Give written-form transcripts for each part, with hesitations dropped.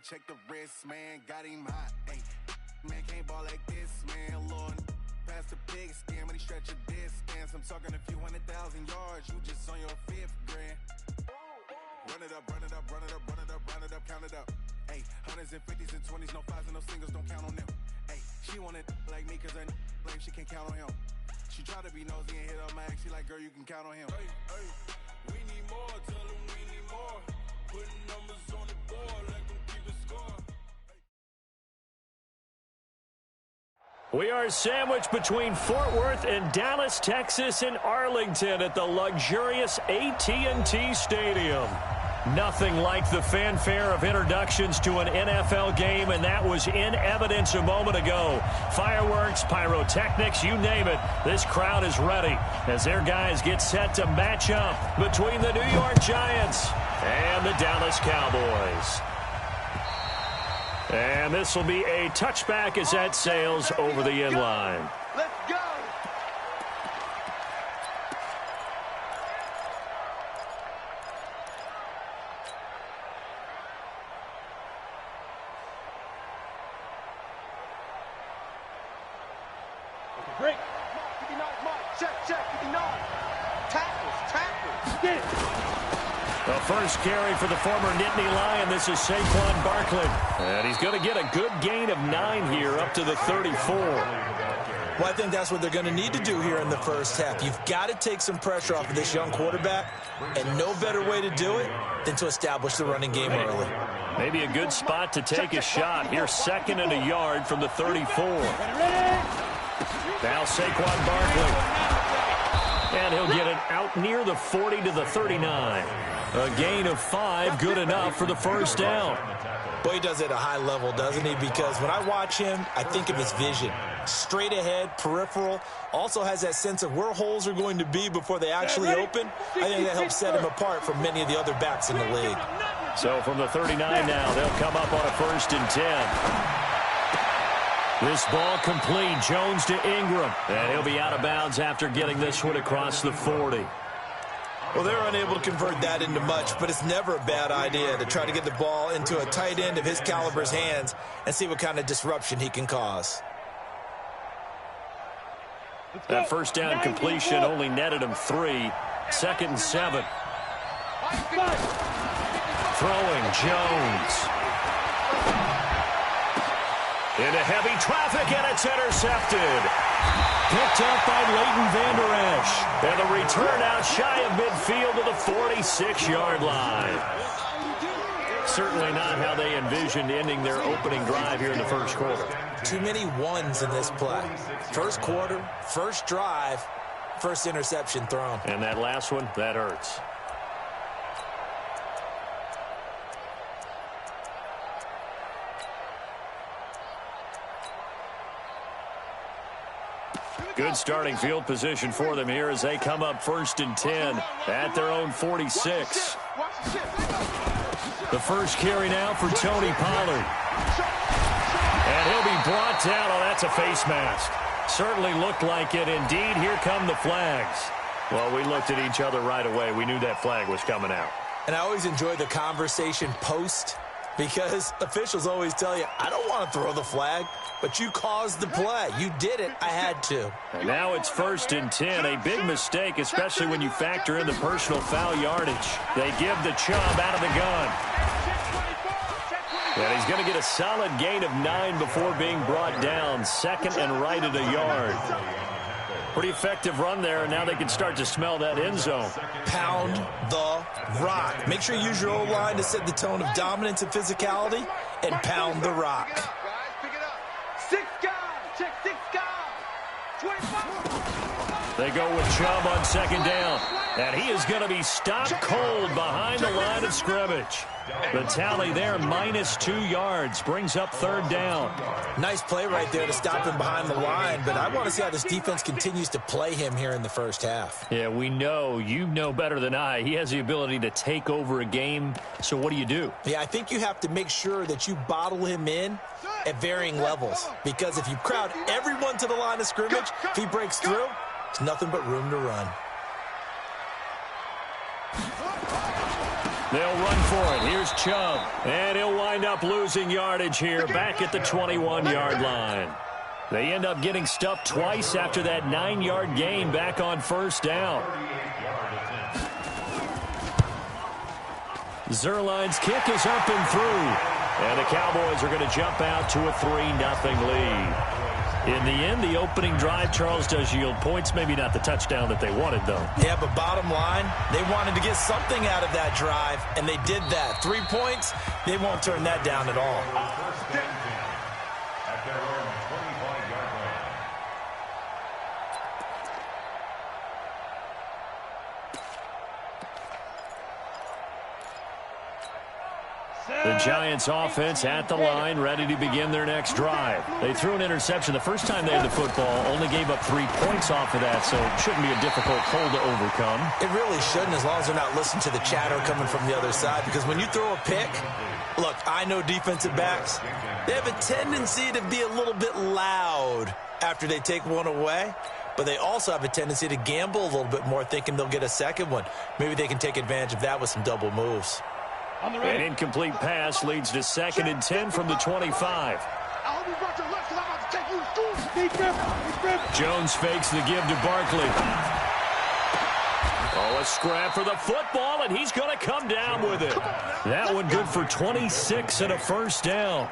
check the wrist, man, got him hot. Ay, man, can't ball like this, man, Lord. Pass the pig skin when he stretch a distance. I'm talking a few 100,000 yards, you just on your 5th grand. Run it up, run it up, run it up, run it up, run it up, count it up. Ay, 100s and 50s and 20s, no 5s and no singles, don't count on them. Ay, she wanted like me cause her like she can count on him. She tried to be nosy and hit up my ex, she like, girl, you can count on him. Hey, hey, we need more, tell them we need more. Putting numbers on the board, let them keep it score. We are sandwiched between Fort Worth and Dallas, Texas, and Arlington at the luxurious AT&T Stadium. Nothing like the fanfare of introductions to an NFL game, and that was in evidence a moment ago. Fireworks, pyrotechnics, you name it. This crowd is ready as their guys get set to match up between the New York Giants and the Dallas Cowboys. And this will be a touchback as that sails over the end line. Let's go! Break. Check. Tackles. Get it. The first carry for the former Nittany Lion. This is Saquon Barkley. And he's going to get a good gain of 9 here up to the 34. Well, I think that's what they're going to need to do here in the first half. You've got to take some pressure off of this young quarterback, and no better way to do it than to establish the running game early. Maybe a good spot to take a shot. Here, 2nd and a yard from the 34. Now Saquon Barkley. And he'll get it out near the 40 to the 39. A gain of 5, good enough for the first down. Boy, he does it at a high level, doesn't he? Because when I watch him, I think of his vision. Straight ahead, peripheral. Also has that sense of where holes are going to be before they actually open. I think that helps set him apart from many of the other backs in the league. So from the 39 now, they'll come up on a 1st and 10. This ball complete. Jones to Ingram. And he'll be out of bounds after getting this one across the 40. Well, they're unable to convert that into much, but it's never a bad idea to try to get the ball into a tight end of his caliber's hands and see what kind of disruption he can cause. That first down completion only netted him 3. 2nd and 7. Throwing Jones. Into heavy traffic, and it's intercepted. Picked up by Leighton Vander Esch. And the return out shy of midfield to the 46-yard line. Certainly not how they envisioned ending their opening drive here in the first quarter. Too many ones in this play. First quarter, first drive, first interception thrown. And that last one, that hurts. Good starting field position for them here as they come up 1st and 10 at their own 46. The first carry now for Tony Pollard. And he'll be brought down. Oh, that's a face mask. Certainly looked like it. Indeed, here come the flags. Well, we looked at each other right away. We knew that flag was coming out. And I always enjoy the conversation post, because officials always tell you, I don't want to throw the flag, but you caused the play. You did it. I had to. And now it's 1st and 10. A big mistake, especially when you factor in the personal foul yardage. They give the Chubb out of the gun. And he's going to get a solid gain of 9 before being brought down. 2nd and right at a yard. Pretty effective run there, and now they can start to smell that end zone. Pound the rock. Make sure you use your O-line to set the tone of dominance and physicality, and pound the rock. Pick it up. 6 guys. Check 6 guys. 25. They go with Chubb on 2nd down. And he is going to be stopped cold behind the line of scrimmage. The tally there, -2 yards, brings up 3rd down. Nice play right there to stop him behind the line, but I want to see how this defense continues to play him here in the first half. Yeah, we know. You know better than I. He has the ability to take over a game, so what do? Yeah, I think you have to make sure that you bottle him in at varying levels, because if you crowd everyone to the line of scrimmage, if he breaks through, it's nothing but room to run. They'll run for it. Here's Chubb. And he'll wind up losing yardage here back at the 21-yard line. They end up getting stuffed twice after that 9-yard gain back on first down. Zerline's kick is up and through. And the Cowboys are going to jump out to a 3-0 lead. In the end, the opening drive, Charles, does yield points. Maybe not the touchdown that they wanted, though. Yeah, but bottom line, they wanted to get something out of that drive, and they did that. 3 points, they won't turn that down at all. The Giants offense at the line, ready to begin their next drive. They threw an interception the first time they had the football, only gave up 3 points off of that, so it shouldn't be a difficult hole to overcome. It really shouldn't, as long as they're not listening to the chatter coming from the other side, because when you throw a pick, look, I know defensive backs, they have a tendency to be a little bit loud after they take one away, but they also have a tendency to gamble a little bit more, thinking they'll get a second one. Maybe they can take advantage of that with some double moves. An incomplete pass leads to 2nd and 10 from the 25. Jones fakes the give to Barkley. Oh, a scrap for the football, and he's going to come down with it. That one good for 26 and a first down.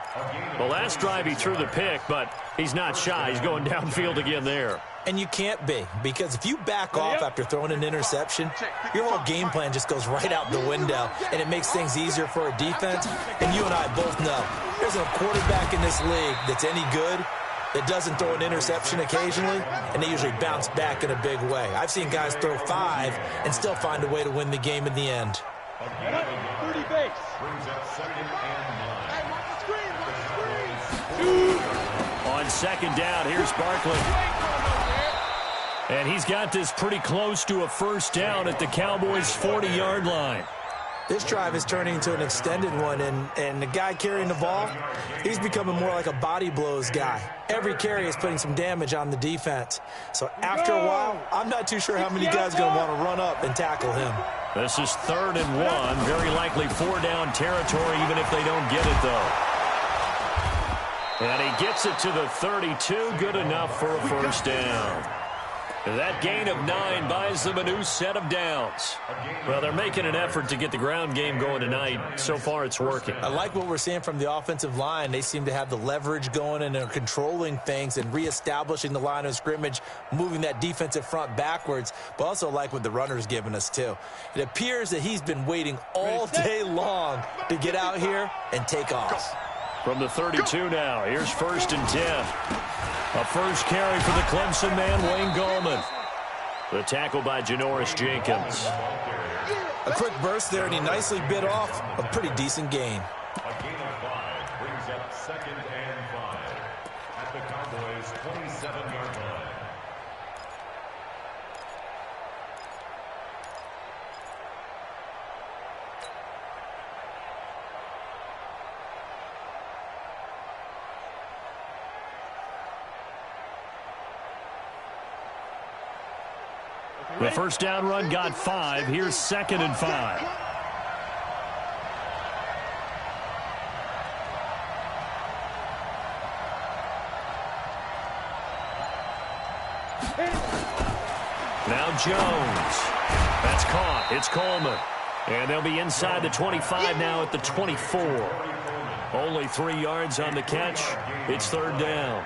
The last drive he threw the pick, but he's not shy. He's going downfield again there. And you can't be, because if you back off after throwing an interception, your whole game plan just goes right out the window, and it makes things easier for a defense. And you and I both know there's a quarterback in this league that's any good that doesn't throw an interception occasionally, and they usually bounce back in a big way. I've seen guys throw 5 and still find a way to win the game in the end. 30 base. On 2nd down, here's Barkley. And he's got this pretty close to a first down at the Cowboys' 40-yard line. This drive is turning into an extended one, and the guy carrying the ball, he's becoming more like a body blows guy. Every carry is putting some damage on the defense. So after a while, I'm not too sure how many guys are going to want to run up and tackle him. This is 3rd and 1, very likely 4-down territory, even if they don't get it, though. And he gets it to the 32, good enough for a first down. That gain of 9 buys them a new set of downs. Well, they're making an effort to get the ground game going tonight. So far, it's working. I like what we're seeing from the offensive line. They seem to have the leverage going and they're controlling things and reestablishing the line of scrimmage, moving that defensive front backwards, but also like what the runner's giving us, too. It appears that he's been waiting all day long to get out here and take off. From the 32 now, here's 1st and 10. A first carry for the Clemson man, Wayne Gallman. The tackle by Janoris Jenkins. A quick burst there, and he nicely bit off a pretty decent gain. A gain of 5 brings up 2nd and 5 at the Cowboys' 27-yard line. The first down run got 5. Here's 2nd and 5. Now Jones. That's caught. It's Coleman. And they'll be inside the 25 now at the 24. Only 3 yards on the catch. It's 3rd down.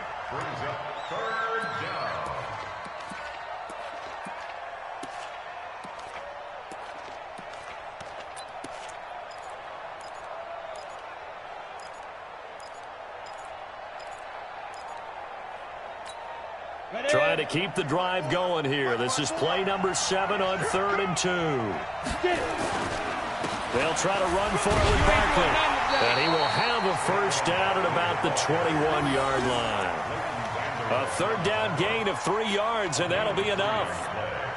Trying to keep the drive going here. This is play number 7 on 3rd and 2. They'll try to run for it with Barkley. And he will have a first down at about the 21-yard line. A 3rd down gain of 3 yards, and that'll be enough.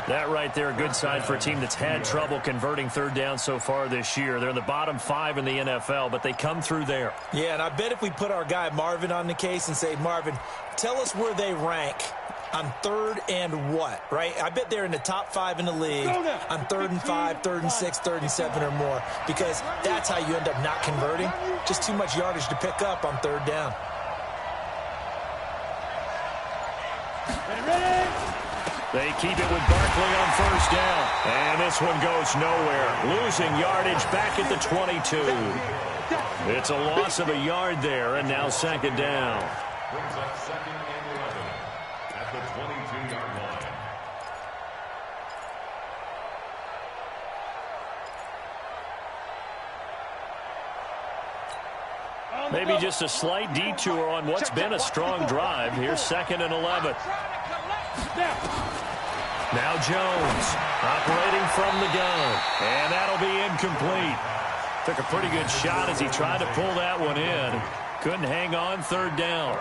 That right there, a good sign for a team that's had trouble converting 3rd down so far this year. They're in the bottom 5 in the NFL, but they come through there. Yeah, and I bet if we put our guy Marvin on the case and say, Marvin, tell us where they rank on 3rd and what, right? I bet they're in the top 5 in the league on 3rd and 5, 3rd and 6, 3rd and 7 or more, because that's how you end up not converting. Just too much yardage to pick up on 3rd down. They keep it with Barkley on 1st down. And this one goes nowhere. Losing yardage back at the 22. It's a loss of a yard there, and now 2nd down. Brings up 2nd and 11 at the 22-yard line. Maybe just a slight detour on what's been a strong drive. Here's 2nd and 11. Now Jones operating from the gun, and that'll be incomplete. Took a pretty good shot as he tried to pull that one in. Couldn't hang on 3rd down.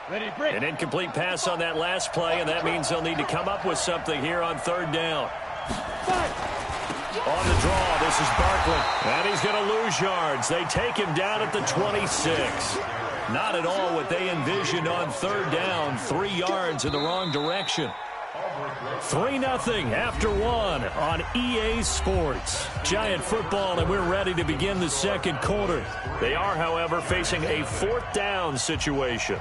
An incomplete pass on that last play, and that means they'll need to come up with something here on 3rd down. On the draw, this is Barkley, and he's going to lose yards. They take him down at the 26. Not at all what they envisioned on 3rd down. 3 yards in the wrong direction. 3-0 after 1 on EA Sports. Giant football, and we're ready to begin the 2nd quarter. They are, however, facing a 4th down situation.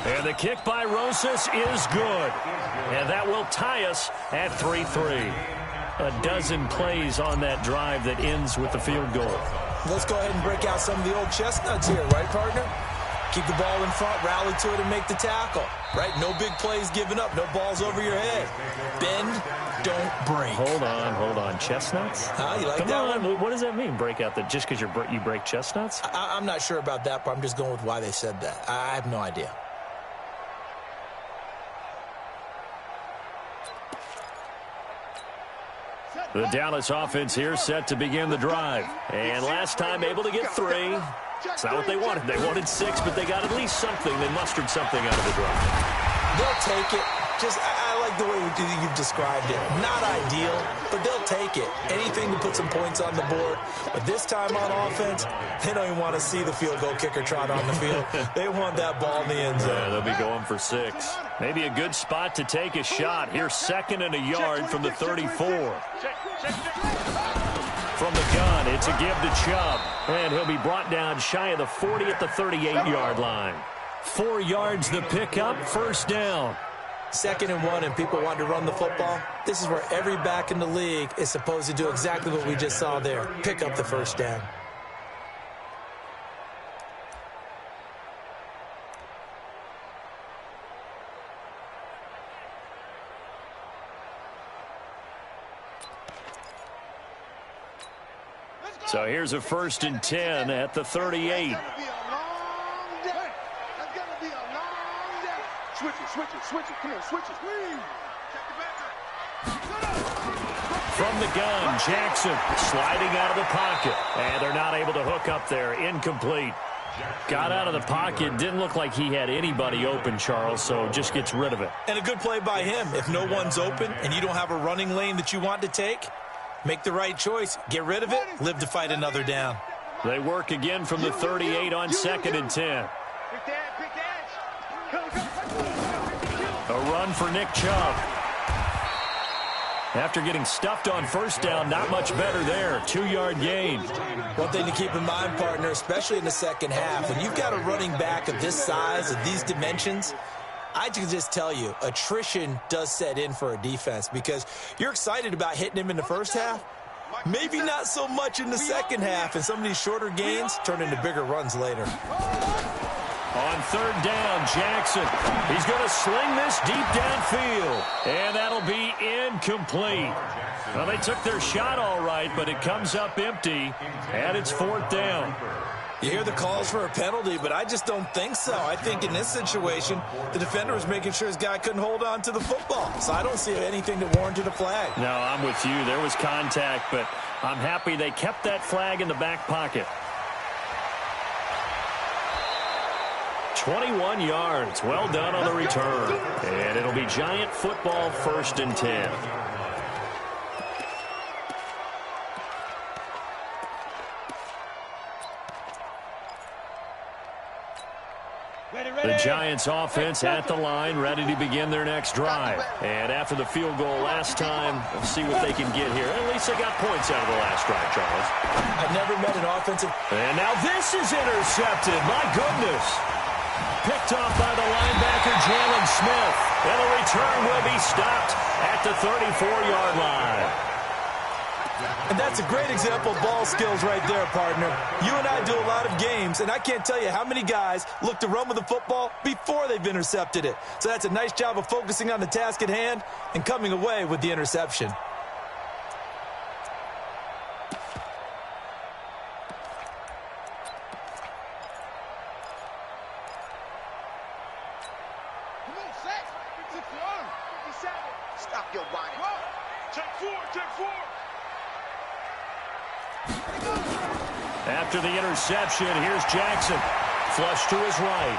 And the kick by Rosas is good. And that will tie us at 3-3. A dozen plays on that drive that ends with the field goal. Let's go ahead and break out some of the old chestnuts here, right, partner? Keep the ball in front, rally to it, and make the tackle, right? No big plays given up, no balls over your head. Bend, don't break. Hold on. Chestnuts? You like Come that on. one? What does that mean, break out that just because you break chestnuts? I'm not sure about that, but I'm just going with why they said that. I have no idea. The Dallas offense here set to begin the drive. And last time able to get 3. It's not what they wanted. They wanted 6, but they got at least something. They mustered something out of the drive. They'll take it. I like the way you've described it. Not ideal, but they'll take it. Anything to put some points on the board. But this time on offense, they don't even want to see the field goal kicker trot on the field. They want that ball in the end zone. Yeah, they'll be going for 6. Maybe a good spot to take a shot. Here's 2nd and a yard from the 34. From the gun, it's a give to Chubb. And he'll be brought down shy of the 40 at the 38-yard line. 4 yards the pickup, 1st down. 2nd and 1, and people want to run the football. This is where every back in the league is supposed to do exactly what we just saw there. Pick up the 1st down. So here's a 1st and 10 at the 38. Switch it. Come on, switch it. From the gun, Jackson sliding out of the pocket. And they're not able to hook up there. Incomplete. Got out of the pocket. Didn't look like he had anybody open, Charles, so just gets rid of it. And a good play by him. If no one's open and you don't have a running lane that you want to take, make the right choice. Get rid of it. Live to fight another down. They work again from the 38 on 2nd and 10. A run for Nick Chubb. After getting stuffed on 1st down, not much better there. 2-yard gain. One thing to keep in mind, partner, especially in the 2nd half, when you've got a running back of this size, of these dimensions, I can just tell you, attrition does set in for a defense because you're excited about hitting him in the 1st half. Maybe not so much in the 2nd half, and some of these shorter gains turn into bigger runs later. On 3rd down, Jackson. He's going to sling this deep downfield. And that'll be incomplete. Well, they took their shot all right, but it comes up empty. And it's 4th down. You hear the calls for a penalty, but I just don't think so. I think in this situation, the defender was making sure his guy couldn't hold on to the football. So I don't see anything that warranted a flag. No, I'm with you. There was contact, but I'm happy they kept that flag in the back pocket. 21 yards. Well done on the return. And it'll be Giant football, 1st and 10. The Giants offense at the line, ready to begin their next drive. And after the field goal last time, we'll see what they can get here. At least they got points out of the last drive, Charles. I've never met an offensive. And now this is intercepted. My goodness. Picked off by the linebacker, Jalen Smith. And the return will be stopped at the 34-yard line. And that's a great example of ball skills right there, partner. You and I do a lot of games, and I can't tell you how many guys look to run with the football before they've intercepted it. So that's a nice job of focusing on the task at hand and coming away with the interception. Stop your whining. Take four. After the interception, here's Jackson. Flush to his right.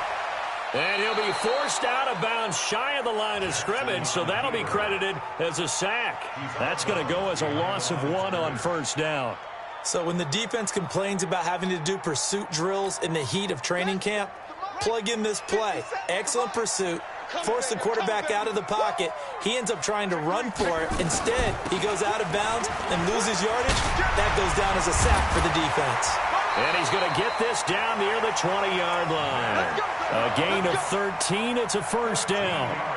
And he'll be forced out of bounds shy of the line of scrimmage, so that'll be credited as a sack. That's going to go as a loss of 1 on 1st down. So when the defense complains about having to do pursuit drills in the heat of training camp, plug in this play. Excellent pursuit. Force the quarterback out of the pocket. He ends up trying to run for it. Instead, he goes out of bounds and loses yardage. That goes down as a sack for the defense. And he's going to get this down near the 20-yard line. A gain of 13. It's a 1st down.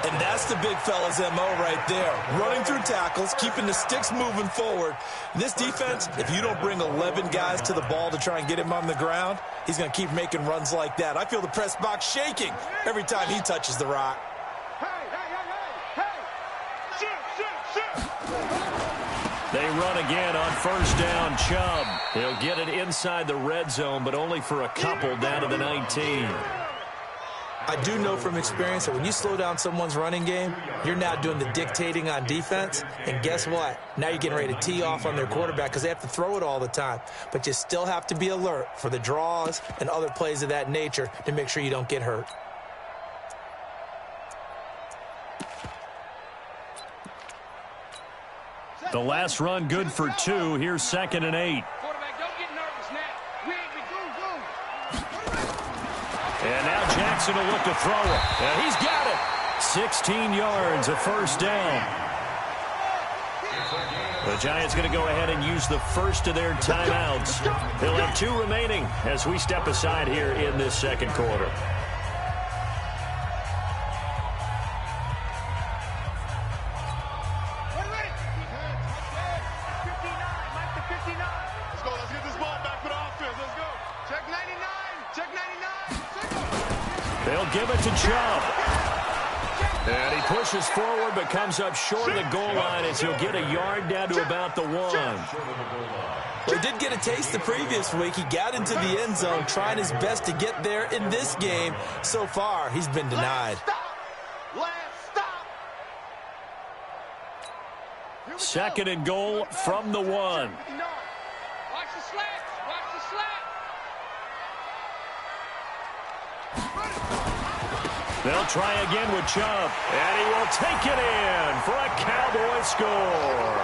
And that's the big fella's MO right there. Running through tackles, keeping the sticks moving forward. This defense, if you don't bring 11 guys to the ball to try and get him on the ground, he's going to keep making runs like that. I feel the press box shaking every time he touches the rock. They run again on 1st down. Chubb. He'll get it inside the red zone, but only for a couple down to the 19. I do know from experience that when you slow down someone's running game, you're now doing the dictating on defense. And guess what? Now you're getting ready to tee off on their quarterback because they have to throw it all the time. But you still have to be alert for the draws and other plays of that nature to make sure you don't get hurt. The last run good for 2. Here's 2nd and 8. Quarterback, don't get nervous now. We go. And now Jackson will look to throw it. And he's got it. 16 yards, a 1st down. The Giants going to go ahead and use the first of their timeouts. They'll have 2 remaining as we step aside here in this 2nd quarter. They'll give it to Chubb. And he pushes forward but comes up short of the goal line as he'll get a yard down to about the 1. Well, he did get a taste the previous week. He got into the end zone trying his best to get there in this game. So far, he's been denied. Second and goal from the 1. Watch the slats. Watch the slats. They'll try again with Chubb, and he will take it in for a Cowboy score.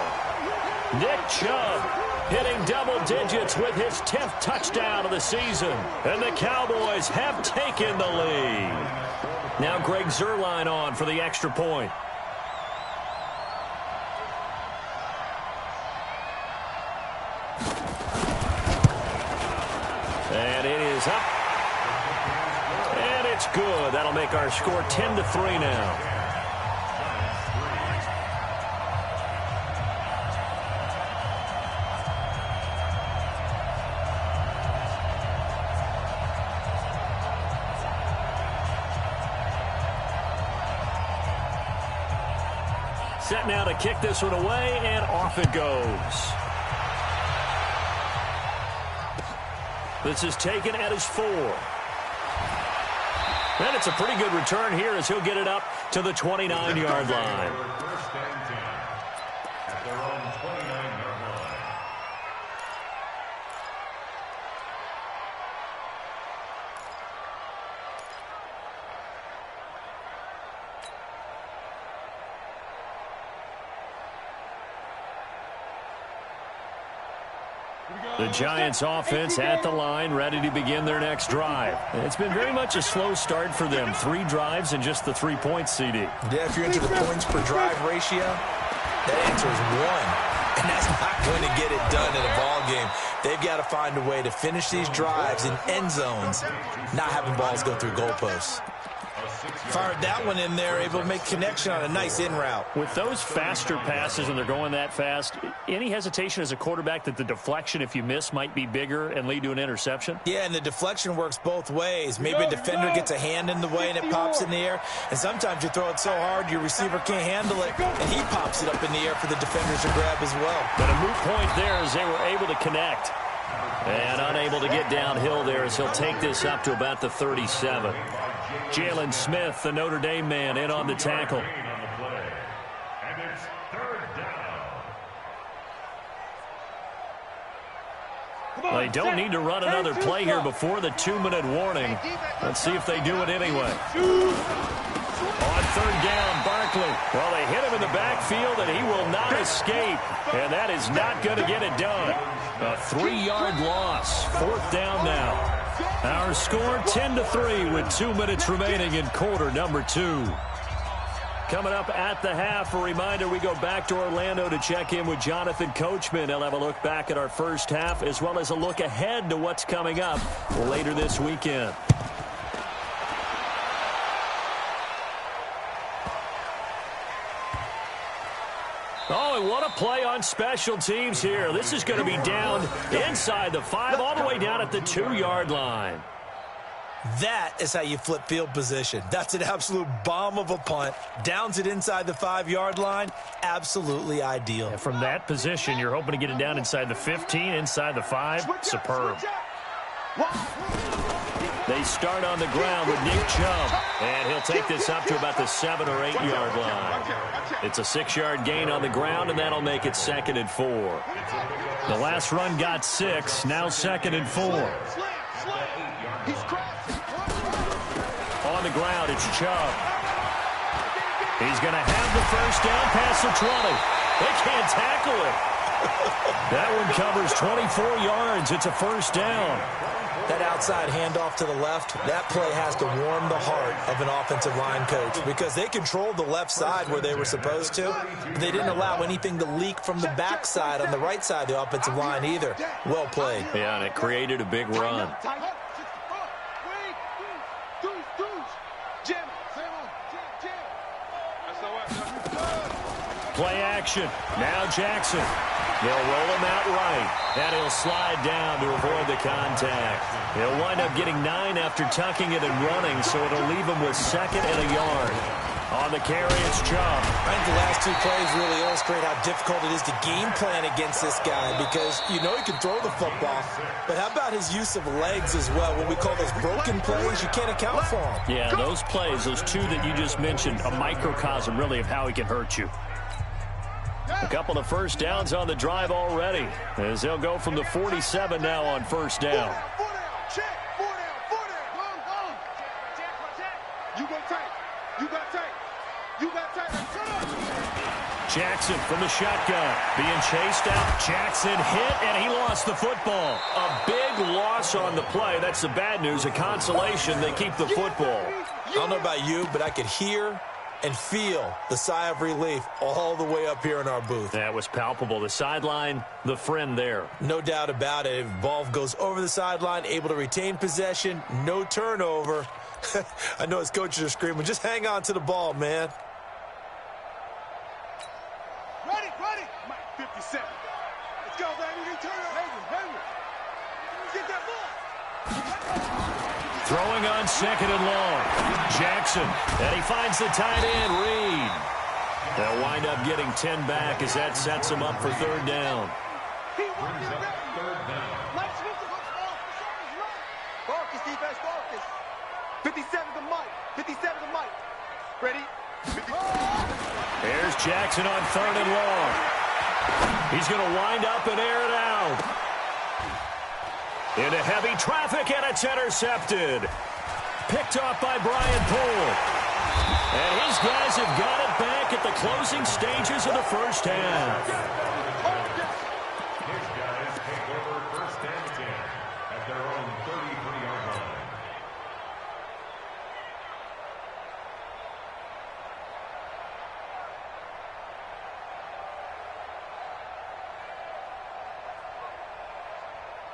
Nick Chubb hitting double digits with his 10th touchdown of the season, and the Cowboys have taken the lead. Now Greg Zuerlein on for the extra point. And it is up. And it's good. That'll make our score 10-3 now. Set now to kick this one away, and off it goes. This is taken at his 4. And it's a pretty good return here as he'll get it up to the 29-yard line. First and 10 at their own 29-yard line. The Giants offense at the line, ready to begin their next drive. It's been very much a slow start for them. 3 drives and just the 3 points, CD. Yeah, if you're into the points per drive ratio, that answer is 1. And that's not going to get it done in a ball game. They've got to find a way to finish these drives in end zones, not having balls go through goalposts. Fired that one in there, able to make connection on a nice in route. With those faster passes and they're going that fast, any hesitation as a quarterback that the deflection, if you miss, might be bigger and lead to an interception? Yeah, and the deflection works both ways. Maybe a defender gets a hand in the way and it pops in the air. And sometimes you throw it so hard your receiver can't handle it, and he pops it up in the air for the defenders to grab as well. But a moot point there as they were able to connect. And unable to get downhill there as he'll take this up to about the 37. Jalen Smith, the Notre Dame man, in on the tackle. And it's 3rd down. They don't need to run another play here before the 2-minute warning. Let's see if they do it anyway. On 3rd down, Barkley. Well, they hit him in the backfield, and he will not escape. And that is not going to get it done. A 3-yard loss. 4th down now. Our score 10-3 with 2 minutes remaining in quarter number 2. Coming up at the half, a reminder we go back to Orlando to check in with Jonathan Coachman. He'll have a look back at our first half as well as a look ahead to what's coming up later this weekend. Oh, and what a play on special teams here. This is going to be down inside the 5, all the way down at the 2-yard line. That is how you flip field position. That's an absolute bomb of a punt. Downs it inside the 5-yard line. Absolutely ideal. And from that position, you're hoping to get it down inside the 15, inside the 5. Superb. They start on the ground with Nick Chubb, and he'll take this up to about the 7 or 8-yard line. It's a 6-yard gain on the ground, and that'll make it 2nd and 4. The last run got 6, now 2nd and 4. On the ground, it's Chubb. He's going to have the first down past the 20. They can't tackle it. That one covers 24 yards. It's a 1st down. That outside handoff to the left, that play has to warm the heart of an offensive line coach because they controlled the left side where they were supposed to, but they didn't allow anything to leak from the backside on the right side of the offensive line either. Well played. Yeah, and it created a big run. Play action. Now Jackson. They'll roll him out right, and he'll slide down to avoid the contact. He'll wind up getting 9 after tucking it and running, so it'll leave him with 2nd and a yard. On the carry, it's Chubb. I think the last 2 plays really illustrate how difficult it is to game plan against this guy because you know he can throw the football, but how about his use of legs as well? What we call those broken plays, you can't account for them. Yeah, those plays, those 2 that you just mentioned, a microcosm really of how he can hurt you. A couple of 1st downs on the drive already as they'll go from the 47 now on 1st down. Jackson from the shotgun. Being chased out. Jackson hit, and he lost the football. A big loss on the play. That's the bad news. A consolation, they keep the football. I don't know about you, but I could hear and feel the sigh of relief all the way up here in our booth. That was palpable. The sideline, the friend there. No doubt about it. If ball goes over the sideline, able to retain possession, no turnover. I know his coaches are screaming, just hang on to the ball, man. Ready. 57. Let's go, baby. Return it. Get that ball. Throwing on 2nd and long. Jackson, and he finds the tight end, Reed. They'll wind up getting 10 back as that sets him up for 3rd down. Brings up 3rd down. Focus, defense, focus. 57 to Mike. 57 to Mike. Ready? There's Jackson on 3rd and long. He's going to wind up and air it out. Into heavy traffic, and it's intercepted. Picked off by Brian Poole. And his guys have got it back at the closing stages of the 1st half. His guys take over 1st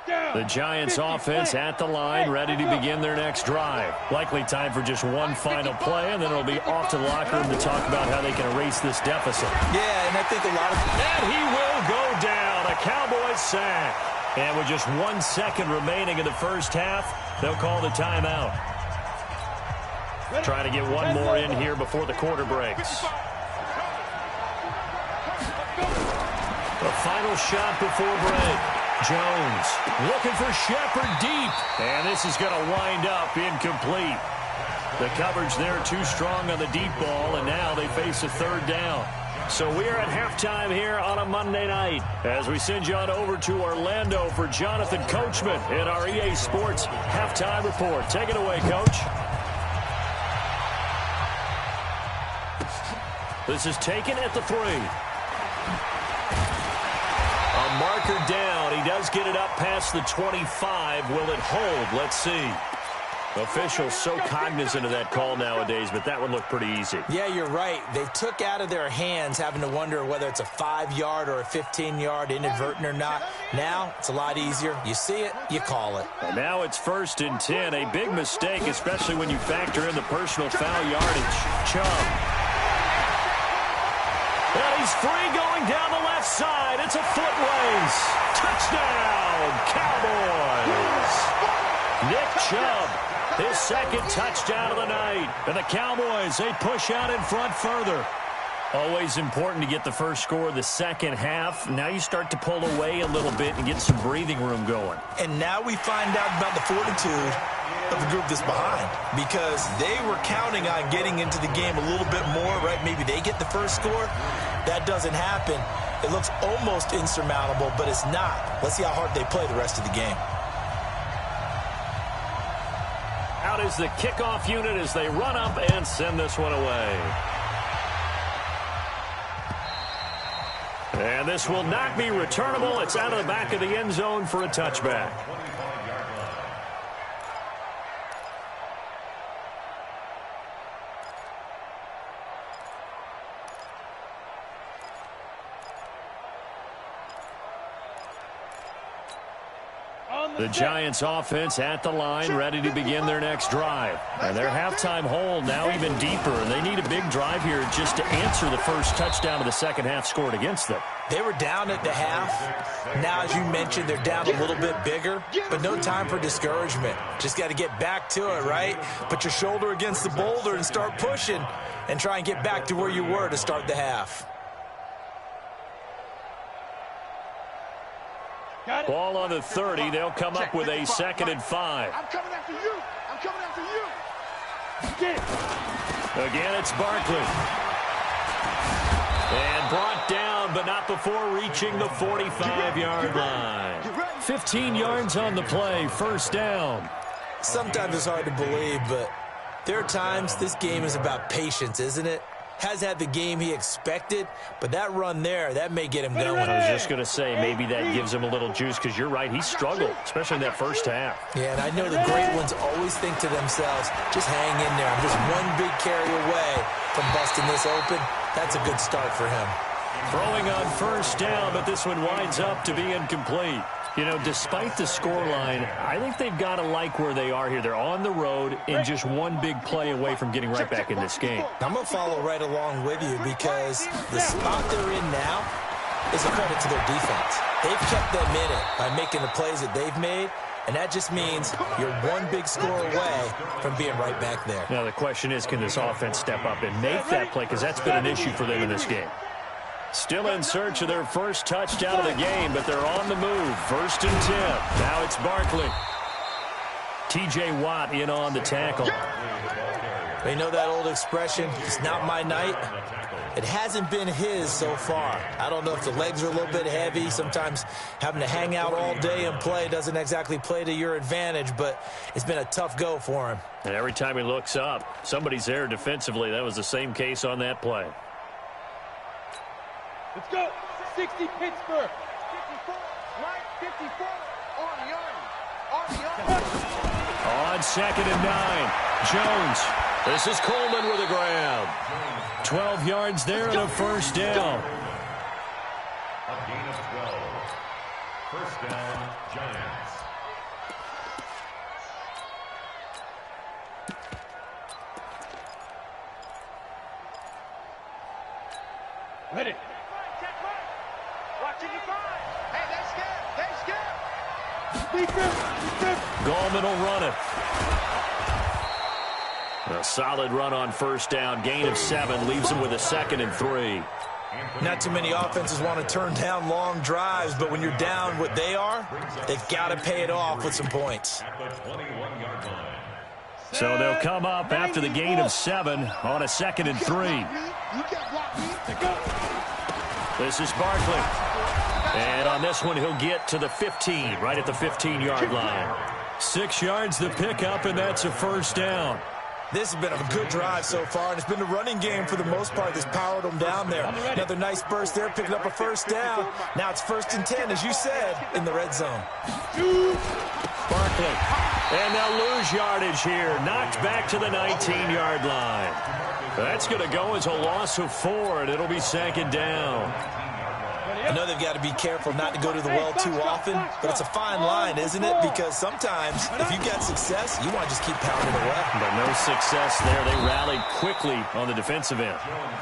The Giants offense at the line, ready to begin their next drive. Likely time for just one final play, and then it'll be off to the locker room to talk about how they can erase this deficit. Yeah, and I think a lot of... And he will go down. A Cowboys sack. And with just 1 second remaining in the first half, they'll call the timeout. Trying to get one more in here before the quarter breaks. The final shot before break. Jones looking for Shepard deep. And this is going to wind up incomplete. The coverage there too strong on the deep ball, and now they face a third down. So we are at halftime here on a Monday night as we send you on over to Orlando for Jonathan Coachman in our EA Sports Halftime Report. Take it away, Coach. This is taken at the 3. A marker down. He does get it up past the 25. Will it hold? Let's see. Officials so cognizant of that call nowadays, but that one looked pretty easy. Yeah, you're right. They took out of their hands having to wonder whether it's a 5-yard or a 15-yard inadvertent or not. Now it's a lot easier. You see it, you call it. And now it's 1st and 10. A big mistake, especially when you factor in the personal foul yardage. Chubb. And he's free going down the left side. It's a foot race. Touchdown, Cowboys. Nick Chubb, his second touchdown of the night. And the Cowboys, they push out in front further. Always important to get the first score of the second half. Now you start to pull away a little bit and get some breathing room going. And now we find out about the fortitude of the group that's behind, because they were counting on getting into the game a little bit more, right? Maybe they get the first score. That doesn't happen. It looks almost insurmountable, but it's not. Let's see how hard they play the rest of the game. Out is the kickoff unit as they run up and send this one away. And this will not be returnable. It's out of the back of the end zone for a touchback. The Giants offense at the line, ready to begin their next drive. And their halftime hole now even deeper, and they need a big drive here just to answer the first touchdown of the second half scored against them. They were down at the half. Now, as you mentioned, they're down a little bit bigger, but no time for discouragement. Just got to get back to it, right? Put your shoulder against the boulder and start pushing and try and get back to where you were to start the half. Ball on the 30. They'll come up with a 2nd and 5. I'm coming after you. I'm coming after you. Again, it's Barkley. And brought down, but not before reaching the 45-yard line. 15 yards on the play, first down. Sometimes it's hard to believe, but there are times this game is about patience, isn't it? Has had the game he expected, but that run there, that may get him going. I was just going to say, maybe that gives him a little juice, because you're right, he struggled, especially in that first half. Yeah, and I know the great ones always think to themselves, just hang in there. I'm just one big carry away from busting this open. That's a good start for him. Throwing on first down, but this one winds up to be incomplete. You know, despite the scoreline, I think they've got to like where they are here. They're on the road and just one big play away from getting right back in this game. I'm going to follow right along with you, because the spot they're in now is a credit to their defense. They've kept them in it by making the plays that they've made, and that just means you're one big score away from being right back there. Now the question is, can this offense step up and make that play, because that's been an issue for them in this game. Still in search of their first touchdown of the game, but they're on the move. 1st and 10. Now it's Barkley. T.J. Watt in on the tackle. They know that old expression, it's not my night. It hasn't been his so far. I don't know if the legs are a little bit heavy. Sometimes having to hang out all day and play doesn't exactly play to your advantage, but it's been a tough go for him. And every time he looks up, somebody's there defensively. That was the same case on that play. Let's go. 60 Pittsburgh. 54. Right. 54. On the arm. On 2nd and 9. Jones. This is Coleman with a grab. 12 yards there and a first down. A gain of 12. First down, Giants. Ready. Watching you find. Hey, they scared. They scared. Gallman will run it. A solid run on first down. Gain of 7 leaves him with a 2nd and 3. Not too many offenses want to turn down long drives, but when you're down what they are, they've got to pay it off with some points. So they'll come up after the gain of 7 on a 2nd and 3. This is Barkley. And on this one, he'll get to the 15, right at the 15-yard line. 6 yards the pickup, and that's a first down. This has been a good drive so far, and it's been the running game for the most part that's powered them down there. Another nice burst there, picking up a first down. Now it's 1st and 10, as you said, in the red zone. Barkley. And they'll lose yardage here. Knocked back to the 19-yard line. That's going to go as a loss of 4, and it'll be 2nd down. I know they've got to be careful not to go to the well too often, but it's a fine line, isn't it? Because sometimes, if you get success, you want to just keep pounding away. But no success there. They rallied quickly on the defensive end.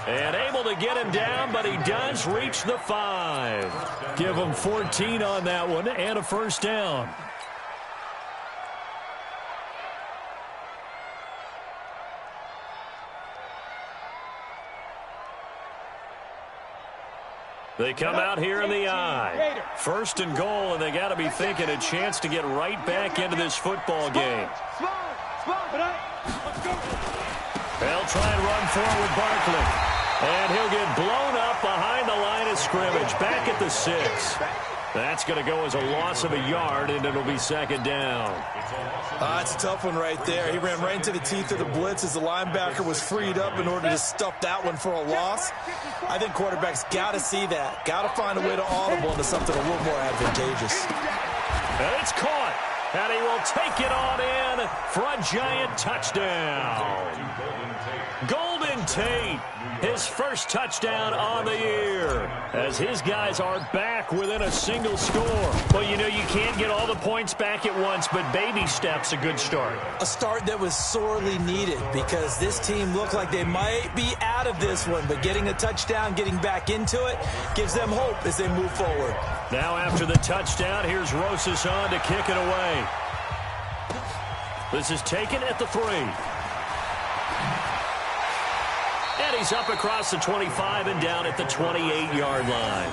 And able to get him down, but he does reach the 5. Give him 14 on that one and a first down. They come out here in the I. 1st and goal, and they got to be thinking a chance to get right back into this football game. They'll try and run forward with Barkley. And he'll get blown up behind the line of scrimmage, back at the 6. That's going to go as a loss of a yard, and it'll be 2nd down. It's a tough one right there. He ran right into the teeth of the blitz as the linebacker was freed up in order to stuff that one for a loss. I think quarterbacks got to see that. Got to find a way to audible into something a little more advantageous. And it's caught. And he will take it on in for a giant touchdown. Golden Tate, his first touchdown on the year, as his guys are back within a single score. Well, you know, you can't get all the points back at once, but baby steps a good start. A start that was sorely needed because this team looked like they might be out of this one, but getting a touchdown, getting back into it, gives them hope as they move forward. Now after the touchdown, here's Rosas on to kick it away. This is taken at the 3. And he's up across the 25 and down at the 28-yard line.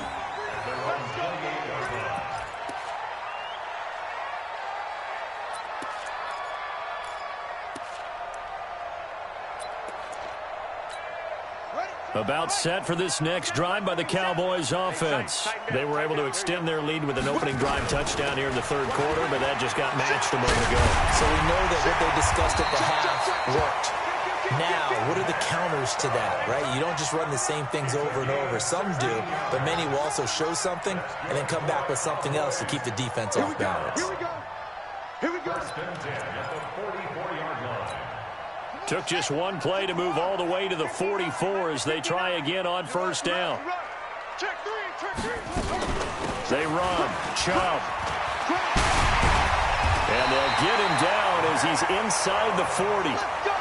About set for this next drive by the Cowboys offense. They were able to extend their lead with an opening drive touchdown here in the 3rd quarter, but that just got matched a moment ago. So we know that what they discussed at the half worked. Now, what are the counters to that, right? You don't just run the same things over and over. Some do, but many will also show something and then come back with something else to keep the defense off balance. Here we go. Took just one play to move all the way to the 44 as they try again on first down. They run. Chubb. And they'll get him down as he's inside the 40.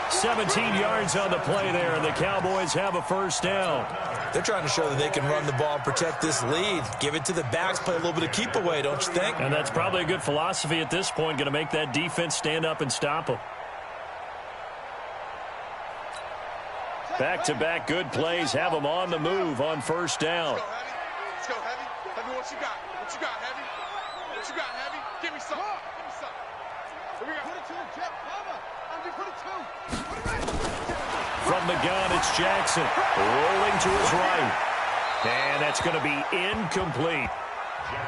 17 yards on the play there, and the Cowboys have a first down. They're trying to show that they can run the ball and protect this lead. Give it to the backs, play a little bit of keep away, don't you think? And that's probably a good philosophy at this point, going to make that defense stand up and stop them. Back-to-back good plays have them on the move on first down. Let's go, Heavy. Heavy, what you got? What you got, Heavy? What you got, Heavy? Give me some. Give me some. Here we go. Put it to him, Jeff. Put it to him. From the gun, it's Jackson. Rolling to his right. And that's going to be incomplete.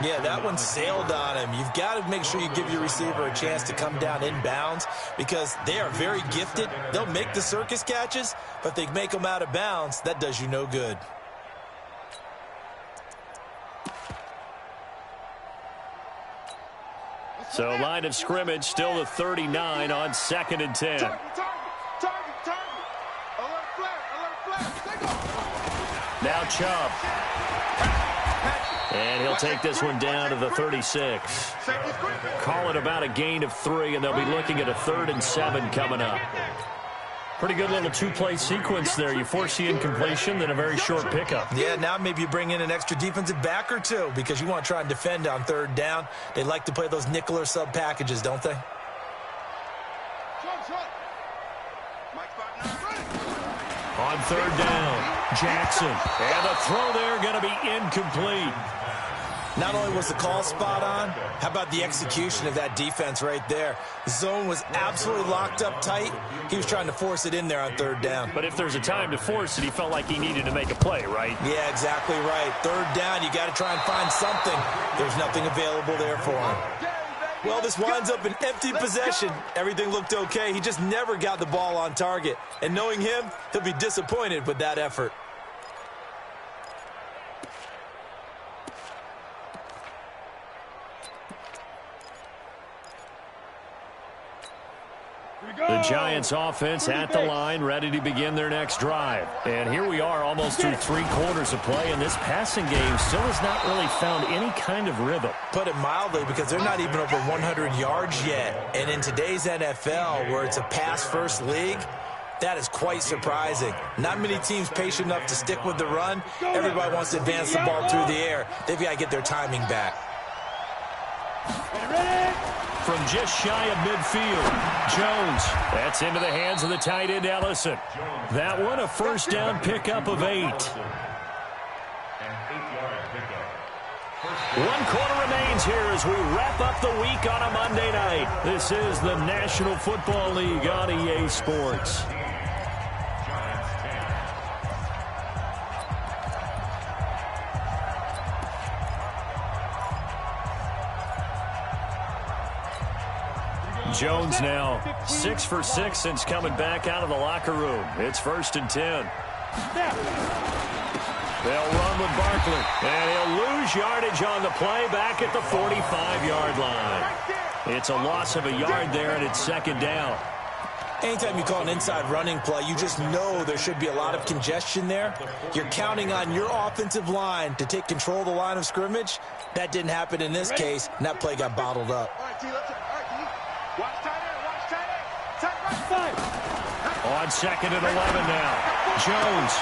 Yeah, that one sailed on him. You've got to make sure you give your receiver a chance to come down inbounds because they are very gifted. They'll make the circus catches, but if they make them out of bounds, that does you no good. So line of scrimmage still the 39 on 2nd and 10. Now Chubb. And he'll take this one down to the 36. Call it about a gain of 3, and they'll be looking at a 3rd and 7 coming up. Pretty good little two-play sequence there. You force the incompletion, then a very short pickup. Yeah, now maybe you bring in an extra defensive back or two because you want to try and defend on third down. They like to play those nickel or sub packages, don't they? On third down, Jackson. And the throw there going to be incomplete. Not only was the call spot on, how about the execution of that defense right there? The zone was absolutely locked up tight. He was trying to force it in there on third down. But if there's a time to force it, he felt like he needed to make a play, right? Yeah, exactly right. Third down, you got to try and find something. There's nothing available there for him. Well, this winds up an empty possession. Everything looked okay. He just never got the ball on target. And knowing him, he'll be disappointed with that effort. The Giants offense at the line, ready to begin their next drive. And here we are almost through 3 quarters of play, and this passing game still has not really found any kind of rhythm. Put it mildly, because they're not even over 100 yards yet. And in today's NFL, where it's a pass-first league, that is quite surprising. Not many teams patient enough to stick with the run. Everybody wants to advance the ball through the air. They've got to get their timing back. From just shy of midfield, Jones. That's into the hands of the tight end, Ellison. That one, a first down pickup of 8. 8-yard pickup. 1 quarter remains here as we wrap up the week on a Monday night. This is the National Football League on EA Sports. Jones now 6 for 6 since coming back out of the locker room. It's 1st and 10. They'll run with Barkley, and he'll lose yardage on the play back at the 45-yard line. It's a loss of a yard there, and it's 2nd down. Anytime you call an inside running play, you just know there should be a lot of congestion there. You're counting on your offensive line to take control of the line of scrimmage. That didn't happen in this case, and that play got bottled up. On 2nd and 11 now. Jones.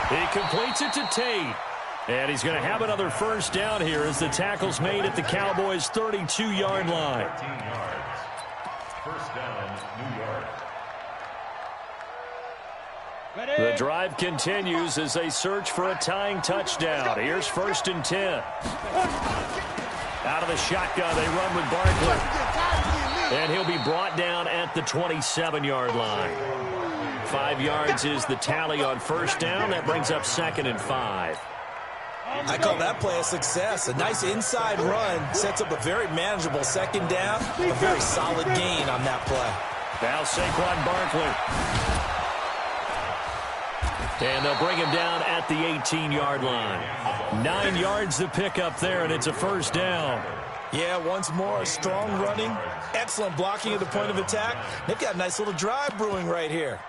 He completes it to Tate. And he's going to have another first down here as the tackle's made at the Cowboys' 32-yard line. 13 yards. First down, New York. The drive continues as they search for a tying touchdown. Here's 1st and 10. Out of the shotgun, they run with Barkley. And he'll be brought down at the 27-yard line. 5 yards is the tally on first down. That brings up 2nd and 5. I call that play a success. A nice inside run sets up a very manageable 2nd down. A very solid gain on that play. Now Saquon Barkley. And they'll bring him down at the 18-yard line. 9 yards to pick up there, and it's a first down. Yeah, once more, strong running, excellent blocking at the point of attack. They've got a nice little drive brewing right here.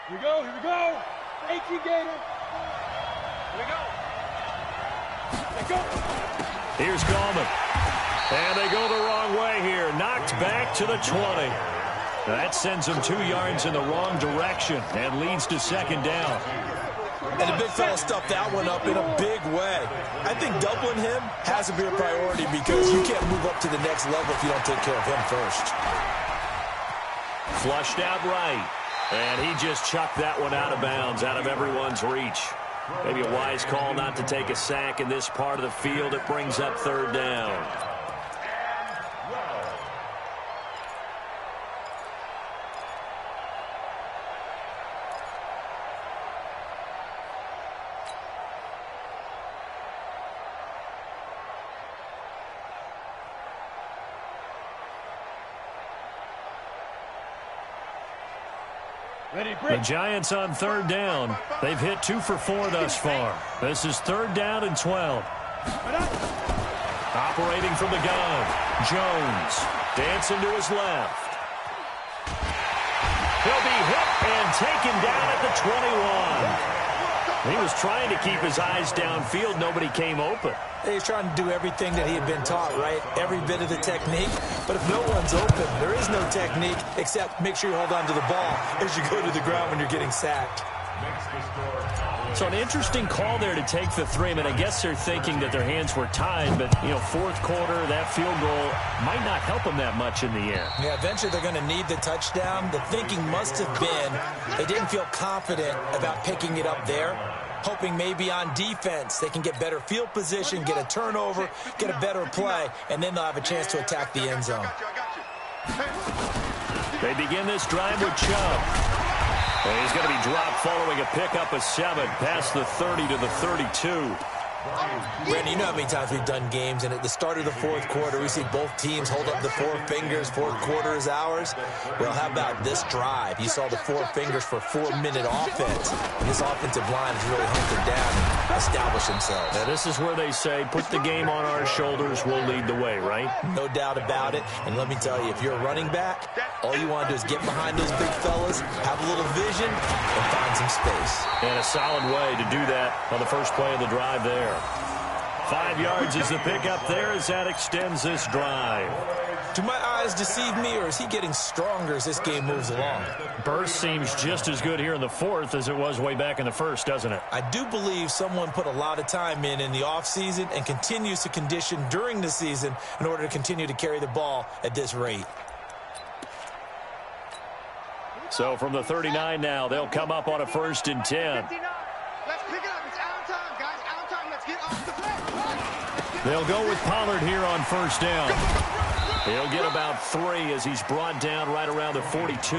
Here we go, here we go. 18 Gator. Here we go. Let's go. Here's Gallman. And they go the wrong way here. Knocked back to the 20. That sends them 2 yards in the wrong direction and leads to 2nd down. And the big fella stuffed that one up in a big way. I think doubling him has to be a priority because you can't move up to the next level if you don't take care of him first. Flushed out right. And he just chucked that one out of bounds, out of everyone's reach. Maybe a wise call not to take a sack in this part of the field. It brings up 3rd down. The Giants on 3rd down. They've hit 2 for 4 thus far. This is 3rd down and 12. Operating from the gun. Jones dancing to his left. He'll be hit and taken down at the 21. He was trying to keep his eyes downfield. Nobody came open. He's trying to do everything that he had been taught, right? Every bit of the technique. But if no one's open, there is no technique except make sure you hold on to the ball as you go to the ground when you're getting sacked. So an interesting call there to take the 3. I mean, I guess they're thinking that their hands were tied, but, you know, fourth quarter, that field goal might not help them that much in the end. Yeah, eventually they're going to need the touchdown. The thinking must have been they didn't feel confident about picking it up there, hoping maybe on defense they can get better field position, get a turnover, get a better play, and then they'll have a chance to attack the end zone. They begin this drive with Chubb. And he's going to be dropped following a pickup of 7 past the 30 to the 32. Brandon, you know how many times we've done games, and at the start of the fourth quarter, we see both teams hold up the 4 fingers, fourth quarter is ours. Well, how about this drive? You saw the 4 fingers for 4-minute offense, and this offensive line is really hunkered down and established themselves. Now, this is where they say, put the game on our shoulders, we'll lead the way, right? No doubt about it, and let me tell you, if you're a running back, all you want to do is get behind those big fellas, have a little vision, and find some space. And a solid way to do that on the first play of the drive there. 5 yards is the pickup there as that extends this drive. Do my eyes deceive me, or is he getting stronger as this game moves along? Burst seems just as good here in the fourth as it was way back in the first, doesn't it? I do believe someone put a lot of time in the offseason and continues to condition during the season in order to continue to carry the ball at this rate. So from the 39 now, they'll come up on a 1st and 10. Let's pick it up. It's our time, guys. Our time. Let's get off the play. They'll go with Pollard here on 1st down. He'll get about 3 as he's brought down right around the 42.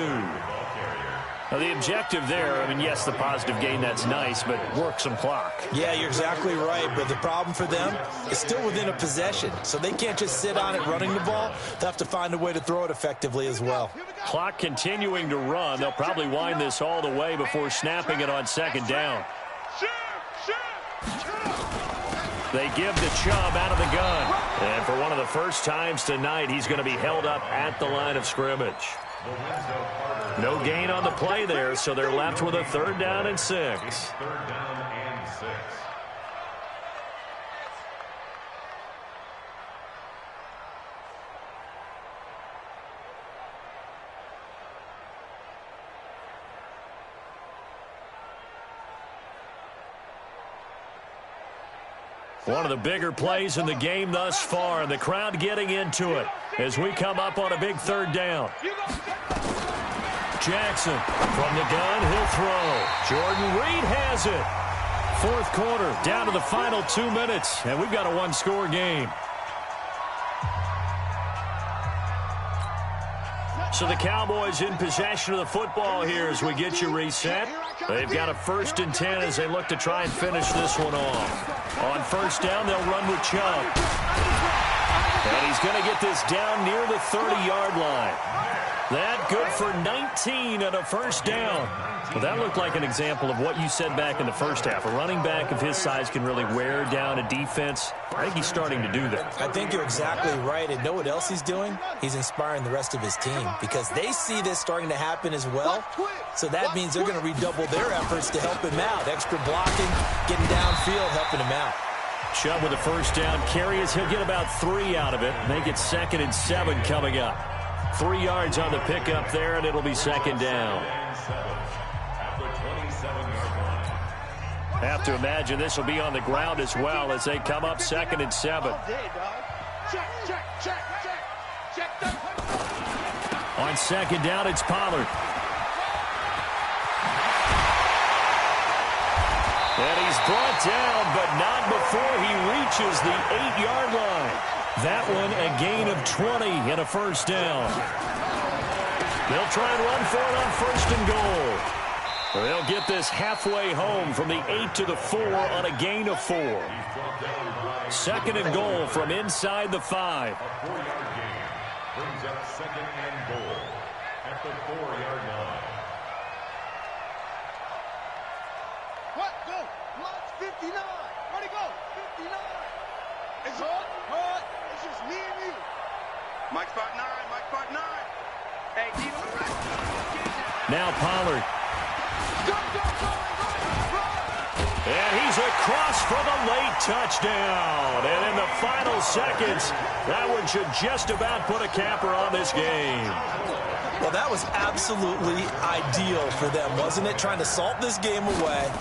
Now, the objective there, I mean, yes, the positive gain, that's nice, but work some clock. Yeah, you're exactly right, but the problem for them is still within a possession, so they can't just sit on it running the ball. They'll have to find a way to throw it effectively as well. Clock continuing to run. They'll probably wind this all the way before snapping it on 2nd down. They give to Chubb out of the gun. And for one of the first times tonight, he's going to be held up at the line of scrimmage. No gain on the play there, so they're left with a 3rd down and 6. 3rd down and 6. One of the bigger plays in the game thus far, and the crowd getting into it as we come up on a big 3rd down. Jackson from the gun, he'll throw. Jordan Reed has it. 4th quarter, down to the final 2 minutes, and we've got a 1-score game. So the Cowboys in possession of the football here as we get you reset. They've got a 1st and 10 as they look to try and finish this one off. On 1st down, they'll run with Chubb. And he's going to get this down near the 30-yard line. That good for 19 and a 1st down. Well, that looked like an example of what you said back in the first half. A running back of his size can really wear down a defense. I think he's starting to do that. I think you're exactly right. And know what else he's doing? He's inspiring the rest of his team because they see this starting to happen as well. So that means they're going to redouble their efforts to help him out. Extra blocking, getting downfield, helping him out. Chubb with a 1st down carry as he'll get about 3 out of it. Make it 2nd and 7 coming up. 3 yards on the pickup there, and it'll be 2nd down. Have to imagine this will be on the ground as well as they come up 2nd and 7. On 2nd down, it's Pollard. And he's brought down, but not before he reaches the 8-yard line. That one a gain of 20 and a 1st down. They'll try and run for it on 1st and goal. They'll get this halfway home from the 8 to the 4 on a gain of 4. 2nd and goal from inside the 5. A 4-yard gain brings up 2nd and goal at the 4-yard line. What? Go. Launch 59. Where'd he go? 59. It's hard. It's just me and you. Mike spot 9. Mike spot 9. Hey, Dino. Now Pollard. And he's across for the late touchdown. And in the final seconds, that one should just about put a capper on this game. Well, that was absolutely ideal for them, wasn't it? Trying to salt this game away.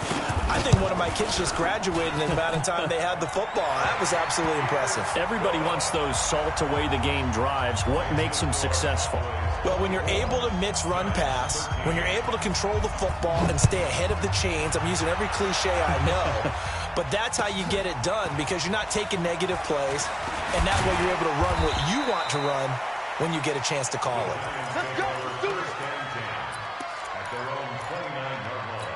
I think one of my kids just graduated in the amount of time they had the football. That was absolutely impressive. Everybody wants those salt-away-the-game drives. What makes them successful? Well, when you're able to mix run pass, when you're able to control the football and stay ahead of the chains, I'm using every cliche I know, but that's how you get it done because you're not taking negative plays, and that way you're able to run what you want to run when you get a chance to call it. Let's go. Let's do this. At their own 29-yard line.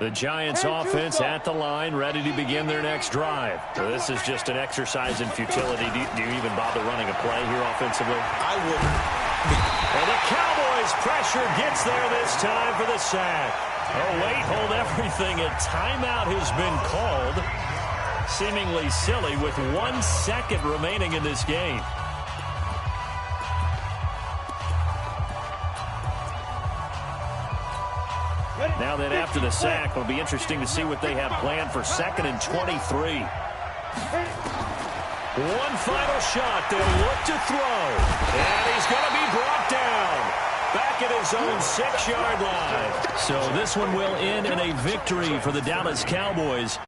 The Giants offense at the line, ready to begin their next drive. So this is just an exercise in futility. Do you even bother running a play here offensively? I wouldn't. And the Cowboys pressure gets there this time for the sack. Oh, wait, hold everything. A timeout has been called. Seemingly silly with 1 second remaining in this game. Now then, after the sack, it'll be interesting to see what they have planned for 2nd and 23. One final shot. They'll look to throw. And he's going to be brought down. Back at his own 6-yard line. So this one will end in a victory for the Dallas Cowboys.